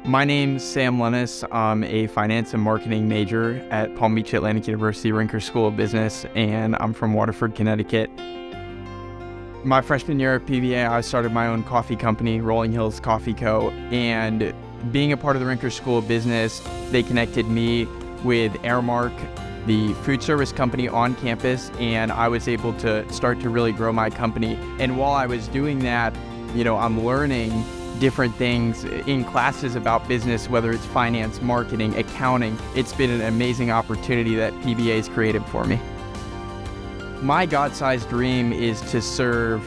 My name's Sam Lenes. I'm a finance and marketing major at Palm Beach Atlantic University Rinker School of Business, and I'm from Waterford, Connecticut. My freshman year at PBA, I started my own coffee company, Rolling Hills Coffee Co. And being a part of the Rinker School of Business, they connected me with Airmark, the food service company on campus, and I was able to start to really grow my company. And while I was doing that, I'm learning different things in classes about business, whether it's finance, marketing, accounting. It's been an amazing opportunity that PBA has created for me. My God-sized dream is to serve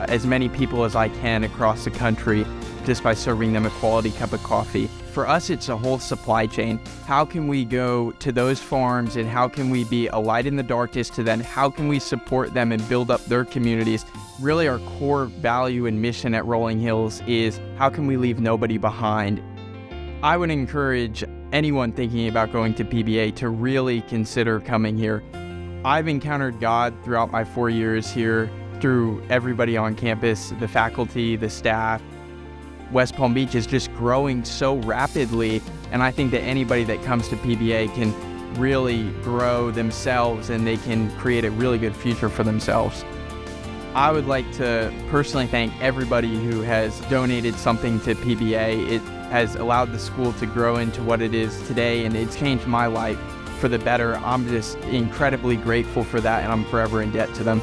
as many people as I can across the country just by serving them a quality cup of coffee. For us, it's a whole supply chain. How can we go to those farms and how can we be a light in the darkness to them? How can we support them and build up their communities? Really, our core value and mission at Rolling Hills is how can we leave nobody behind? I would encourage anyone thinking about going to PBA to really consider coming here. I've encountered God throughout my 4 years here through everybody on campus, the faculty, the staff. West Palm Beach is just growing so rapidly, and I think that anybody that comes to PBA can really grow themselves and they can create a really good future for themselves. I would like to personally thank everybody who has donated something to PBA. It has allowed the school to grow into what it is today, and it's changed my life for the better. I'm just incredibly grateful for that, and I'm forever in debt to them.